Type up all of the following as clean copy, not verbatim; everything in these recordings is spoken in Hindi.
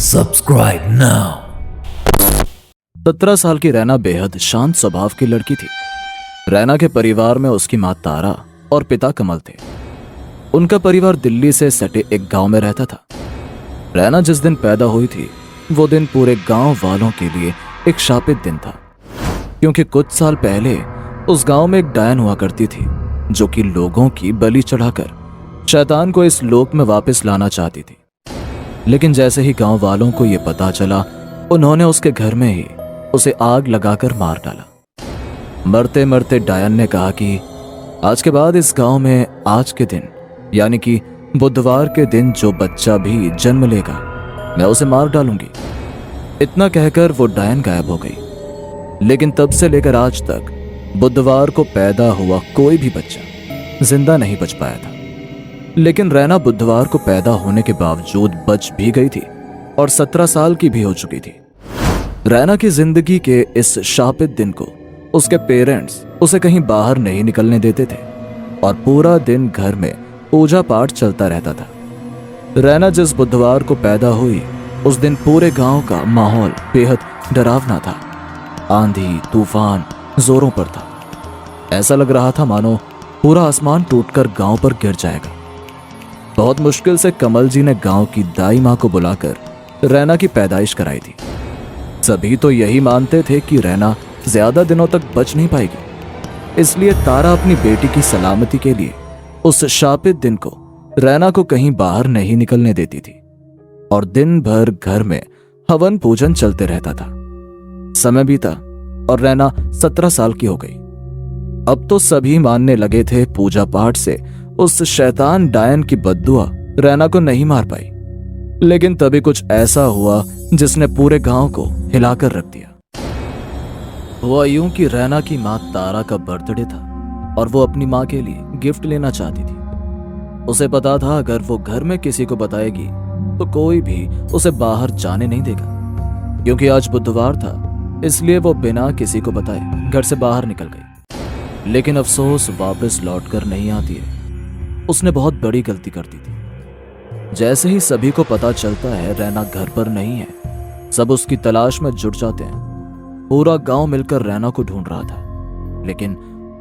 Subscribe now. 17 साल की रैना बेहद शांत स्वभाव की लड़की थी। रैना के परिवार में उसकी मां तारा और पिता कमल थे। उनका परिवार दिल्ली से सटे एक गांव में रहता था। रैना जिस दिन पैदा हुई थी वो दिन पूरे गांव वालों के लिए एक शापित दिन था, क्योंकि कुछ साल पहले उस गांव में एक डायन हुआ करती थी जो कि लोगों की बलि चढ़ाकर शैतान को इस लोक में वापस लाना चाहती थी। लेकिन जैसे ही गांव वालों को यह पता चला, उन्होंने उसके घर में ही उसे आग लगाकर मार डाला। मरते मरते डायन ने कहा कि आज के बाद इस गांव में आज के दिन यानी कि बुधवार के दिन जो बच्चा भी जन्म लेगा मैं उसे मार डालूंगी। इतना कहकर वो डायन गायब हो गई। लेकिन तब से लेकर आज तक बुधवार को पैदा हुआ कोई भी बच्चा जिंदा नहीं बच पाया था। लेकिन रैना बुधवार को पैदा होने के बावजूद बच भी गई थी और 17 साल की भी हो चुकी थी। रैना की जिंदगी के इस शापित दिन को उसके पेरेंट्स उसे कहीं बाहर नहीं निकलने देते थे और पूरा दिन घर में पूजा पाठ चलता रहता था। रैना जिस बुधवार को पैदा हुई उस दिन पूरे गांव का माहौल बेहद डरावना था। आंधी तूफान जोरों पर था। ऐसा लग रहा था मानो पूरा आसमान टूटकर गांव पर गिर जाएगा। बहुत मुश्किल से कमल जी ने गांव की दाई मां को बुलाकर रैना की पैदाइश कराई थी। सभी तो यही मानते थे कि रैना ज्यादा दिनों तक बच नहीं पाएगी, इसलिए तारा अपनी बेटी की सलामती के लिए उस शापित दिन को रैना को कहीं बाहर नहीं निकलने देती थी और दिन भर घर में हवन पूजन चलते रहता था। समय बीता और रैना 17 साल की हो गई। अब तो सभी मानने लगे थे पूजा पाठ से उस शैतान डायन की बद्दुआ रैना को नहीं मार पाई। लेकिन तभी कुछ ऐसा हुआ जिसने पूरे गांव को हिलाकर रख दिया। हुआ यूं कि रैना की मां तारा का बर्थडे था और वो अपनी मां के लिए गिफ्ट लेना चाहती थी। उसे पता था अगर वो घर में किसी को बताएगी तो कोई भी उसे बाहर जाने नहीं देगा। क्योंकि आज बुधवार था इसलिए वो बिना किसी को बताए घर से बाहर निकल गई। लेकिन अफसोस वापस लौटकर नहीं आती है। उसने बहुत बड़ी गलती कर दी थी। जैसे ही सभी को पता चलता है रैना घर पर नहीं है, सब उसकी तलाश में जुट जाते हैं। पूरा गांव मिलकर रैना को ढूंढ रहा था, लेकिन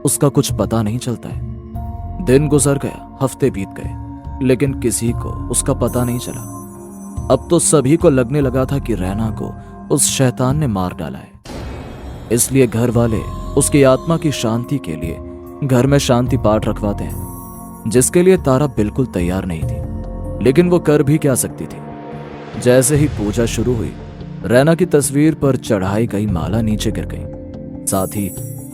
उसका कुछ पता नहीं चलता है। दिन गुजर गया, हफ्ते बीत गए, लेकिन किसी को उसका पता नहीं चला। अब तो सभी को लगने लगा था कि रैना को उस शैतान ने मार डाला है। इसलिए घर वाले उसकी आत्मा की शांति के लिए घर में शांति पाठ रखवाते हैं, जिसके लिए तारा बिल्कुल तैयार नहीं थी। लेकिन वो कर भी क्या सकती थी। जैसे ही पूजा शुरू हुई, रैना की तस्वीर पर चढ़ाई गई माला नीचे गिर गई। साथ ही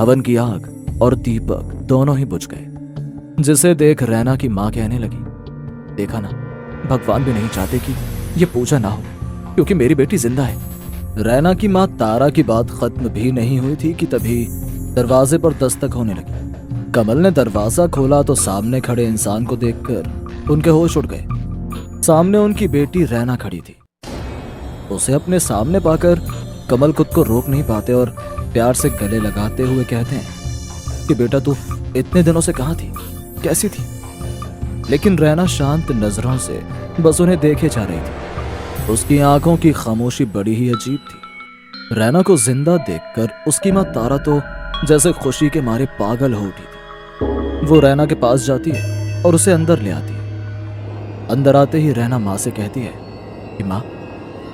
हवन की आग और दीपक दोनों ही बुझ गए, जिसे देख रैना की मां कहने लगी, देखा ना, भगवान भी नहीं चाहते कि ये पूजा ना हो, क्योंकि मेरी बेटी जिंदा है। रैना की मां तारा की बात खत्म भी नहीं हुई थी कि तभी दरवाजे पर दस्तक होने लगी। कमल ने दरवाजा खोला तो सामने खड़े इंसान को देखकर उनके होश उड़ गए। सामने उनकी बेटी रैना खड़ी थी। उसे अपने सामने पाकर कमल खुद को रोक नहीं पाते और प्यार से गले लगाते हुए कहते हैं कि बेटा तू इतने दिनों से कहां थी, कैसी थी? लेकिन रैना शांत नजरों से बस उन्हें देखे जा रही थी। उसकी आंखों की खामोशी बड़ी ही अजीब थी। रैना को जिंदा देखकर उसकी मां तारा तो जैसे खुशी के मारे पागल हो उठी थी। वो रैना के पास जाती है और उसे अंदर ले आती है। अंदर आते ही रैना मां से कहती है कि मां,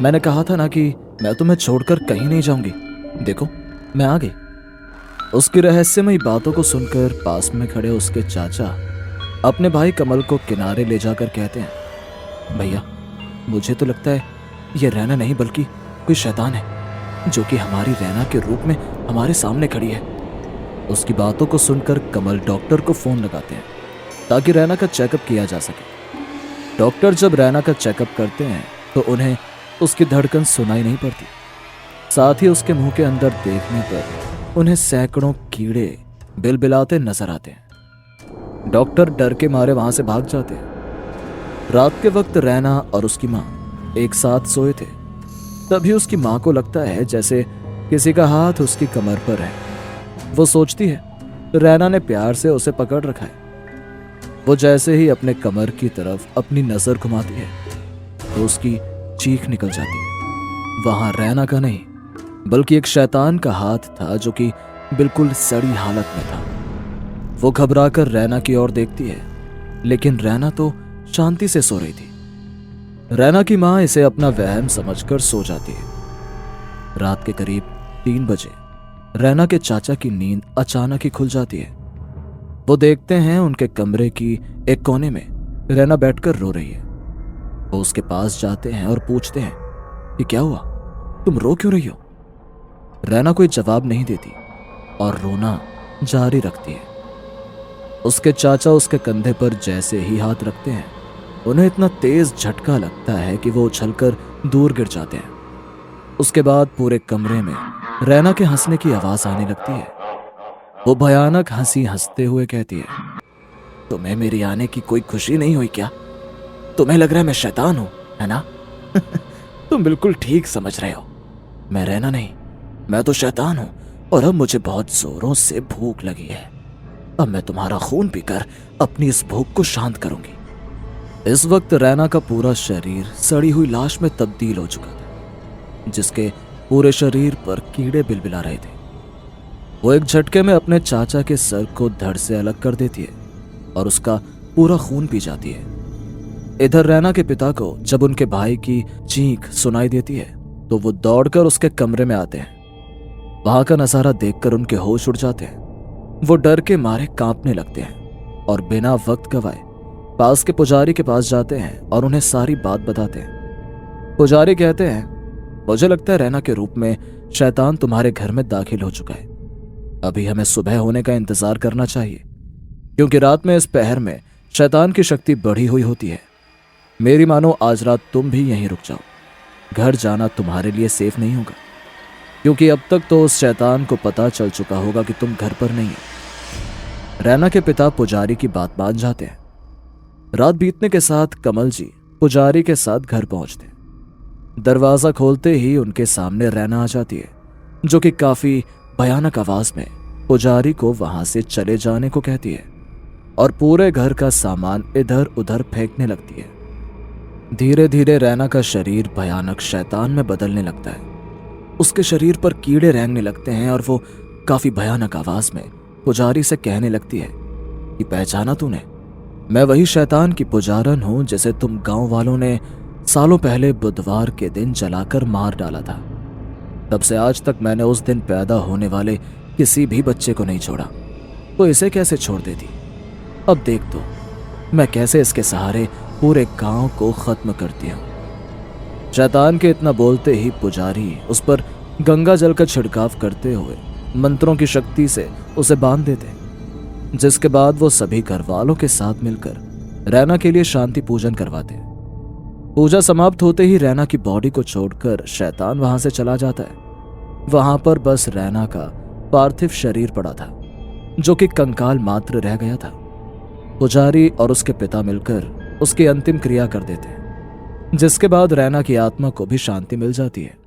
मैंने कहा था ना कि मैं तुम्हें छोड़कर कहीं नहीं जाऊंगी, देखो मैं आ गई। उसकी रहस्यमयी बातों को सुनकर पास में खड़े उसके चाचा अपने भाई कमल को किनारे ले जाकर कहते हैं, भैया मुझे तो लगता है ये रैना नहीं बल्कि कोई शैतान है जो कि हमारी रैना के रूप में हमारे सामने खड़ी है। उसकी बातों को सुनकर कमल डॉक्टर को फोन लगाते हैं ताकि रैना का चेकअप किया जा सके। डॉक्टर जब रैना का चेकअप करते हैं तो उन्हें उसकी धड़कन सुनाई नहीं पड़ती। साथ ही उसके मुंह के अंदर देखने पर उन्हें सैकड़ों कीड़े बिलबिलाते नजर आते हैं। डॉक्टर डर के मारे वहां से भाग जाते हैं। रात के वक्त रैना और उसकी मां एक साथ सोए थे। तभी उसकी मां को लगता है जैसे किसी का हाथ उसकी कमर पर है। वो सोचती है रैना ने प्यार से उसे पकड़ रखा है। वो जैसे ही अपने कमर की तरफ अपनी नजर घुमाती है तो उसकी चीख निकल जाती है। वहां रैना का नहीं बल्कि एक शैतान का हाथ था जो कि बिल्कुल सड़ी हालत में था। वो घबराकर रैना की ओर देखती है, लेकिन रैना तो शांति से सो रही थी। रैना की मां इसे अपना वहम समझकर सो जाती है। रात के करीब 3 बजे रैना के चाचा की नींद अचानक ही खुल जाती है। वो देखते हैं उनके कमरे की एक कोने में रैना बैठकर रो रही है। वो उसके पास जाते हैं और पूछते हैं कि क्या हुआ, तुम रो क्यों रही हो? रैना कोई जवाब नहीं देती और रोना जारी रखती है। उसके चाचा उसके कंधे पर जैसे ही हाथ रखते हैं, उन्हें इतना तेज झटका लगता है कि वो उछलकर दूर गिर जाते हैं। उसके बाद पूरे कमरे में रैना के हंसने की आवाज आने लगती है। वो भयानक हंसी हंसते हुए कहती है, तुम्हें मेरी आने की कोई खुशी नहीं हुई क्या? तुम्हें लग रहा है मैं शैतान हूं, है ना? तुम बिल्कुल ठीक समझ रहे हो। मैं रैना नहीं, मैं तो शैतान हूं और अब मुझे बहुत जोरों से भूख लगी है। अब मैं तुम्हारा खून पीकर अपनी इस भूख को शांत करूंगी। इस वक्त रैना का पूरा शरीर सड़ी हुई लाश में तब्दील हो चुका था, जिसके पूरे शरीर पर कीड़े बिलबिला रहे थे। वो एक झटके में अपने चाचा के सर को धड़ से अलग कर देती है और उसका पूरा खून पी जाती है। इधर रैना के पिता को जब उनके भाई की चीख सुनाई देती है तो वो दौड़कर उसके कमरे में आते हैं। वहां का नजारा देखकर उनके होश उड़ जाते हैं। वो डर के मारे कांपने लगते हैं और बिना वक्त गवाए पास के पुजारी के पास जाते हैं और उन्हें सारी बात बताते हैं। पुजारी कहते हैं, मुझे लगता है रैना के रूप में शैतान तुम्हारे घर में दाखिल हो चुका है। अभी हमें सुबह होने का इंतजार करना चाहिए, क्योंकि रात में इस पहर में शैतान की शक्ति बढ़ी हुई होती है। मेरी मानो आज रात तुम भी यहीं रुक जाओ। घर जाना तुम्हारे लिए सेफ नहीं होगा, क्योंकि अब तक तो उस शैतान को पता चल चुका होगा कि तुम घर पर नहीं हो। रैना के पिता पुजारी की बात मान जाते हैं। रात बीतने के साथ कमल जी पुजारी के साथ घर पहुंचते। दरवाजा खोलते ही उनके सामने रैना आ जाती है, जो कि काफी भयानक आवाज में पुजारी को वहां से चले जाने को कहती है और पूरे घर का सामान इधर उधर फेंकने लगती है। धीरे धीरे रैना का शरीर भयानक शैतान में बदलने लगता है। उसके शरीर पर कीड़े रेंगने लगते हैं और वो काफी भयानक आवाज में पुजारी से कहने लगती है कि पहचाना तूने? मैं वही शैतान की पुजारन हूं जिसे तुम गांव वालों ने सालों पहले बुधवार के दिन जलाकर मार डाला था। तब से आज तक मैंने उस दिन पैदा होने वाले किसी भी बच्चे को नहीं छोड़ा, तो इसे कैसे छोड़ देती? अब देख तो मैं कैसे इसके सहारे पूरे गांव को खत्म करती हूं। शैतान के इतना बोलते ही पुजारी उस पर गंगा जल का छिड़काव करते हुए मंत्रों की शक्ति से उसे बांध देते, जिसके बाद वो सभी घर वालों के साथ मिलकर रैना के लिए शांति पूजन करवाते। पूजा समाप्त होते ही रैना की बॉडी को छोड़कर शैतान वहां से चला जाता है। वहां पर बस रैना का पार्थिव शरीर पड़ा था, जो कि कंकाल मात्र रह गया था। पुजारी और उसके पिता मिलकर उसकी अंतिम क्रिया कर देते, जिसके बाद रैना की आत्मा को भी शांति मिल जाती है।